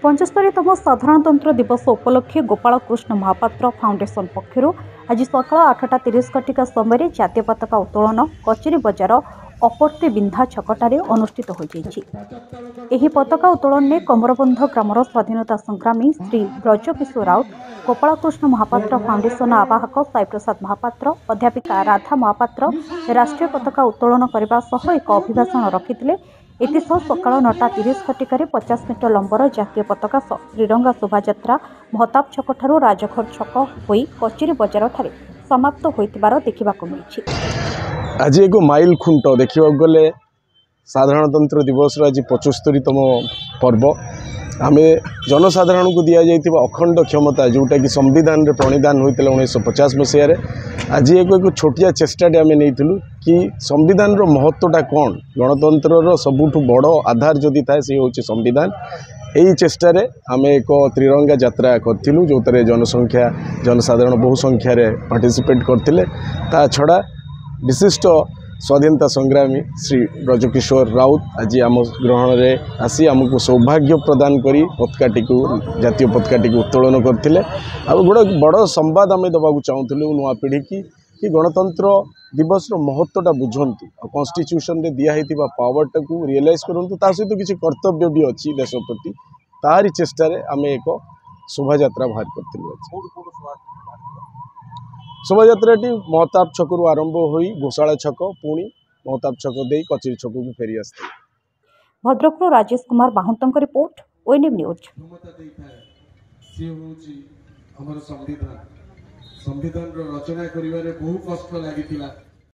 पञ्चस्तरीतम साधारणतन्त्र दिवस उपलक्षे गोपालकृष्ण महापात्र फाउंडेशन पक्षर आज सकाल 8:30 घटिका समय जातीय पताका उत्तोलन कचेरी बजार अपर्ति बिंधा छकटारे अनुष्ठित होई। पताका उत्तोलन में कमरबंध ग्रामर स्वाधीनता संग्रामी श्री ब्रजकिशोर राउत, गोपालकृष्ण महापात्र फाउंडेशन आवाहक साई प्रसाद महापात्र, अध्यापिका राधा महापात्र राष्ट्रीय पताका उत्तोलन करने सह एक अभिभाषण रखिथिले। एथिसह सकाळ 9:30 घटिकार 50 मीटर लंबर जातीय पताका त्रिरंगा शोभायात्रा महताब छकठारू राजघर छक होई कचेरी बजार ठारे समाप्त होइतिबार देखिबाकु मिलिछि। आज एक माइल खुंट देखा गले साधारणतंत्र दिवस आज 75तम पर्व आम जनसाधारण को दि जाइए अखंड क्षमता जोटा कि संविधान रे प्रणिधान होता 1950 मसीह। आज एक छोटिया चेष्टाटे आम नहीं कि संविधान रो महत्वटा कौन, गणतंत्र सबुठ बड़ आधार जदि थाए से हूँ संविधान। यही चेष्टार आम एक त्रिरंगा यात्रा करूँ जो जनसंख्या जनसाधारण बहु संख्यार पार्टिसिपेट करते। ता छड़ा विशिष्ट स्वाधीनता संग्रामी श्री ब्रजकिशोर राउत आज आम ग्रहण में आसी आमको सौभाग्य प्रदान करी पताकाटी को जातीय पताकाटी को उत्तोलन करते। गोटे बड़ संवाद आम देवाक चाहूँ नुआ पीढ़ी कि गणतंत्र दिवस महत्वटा बुझंतु, कॉन्स्टिट्यूशन रे दिया हितिबा पावरटा को रियलाइज करंतु। ता सहित किसी कर्तव्य भी अच्छी देश प्रति तारी चेष्टार आम एक शोभा यात्रा बाहर कर। शोभायात्राटी महताब छकरू आरंभ होई घोषाला छक पुणी महताब छक दे कचेरी छक को फेरी आसते। भद्रकରୁ राजेश कुमार बाहुंतଙ୍କ रिपोर्ट ओएनएम न्यूज। संविधान रचना करिवारे बहुत कष्ट लागिथिला।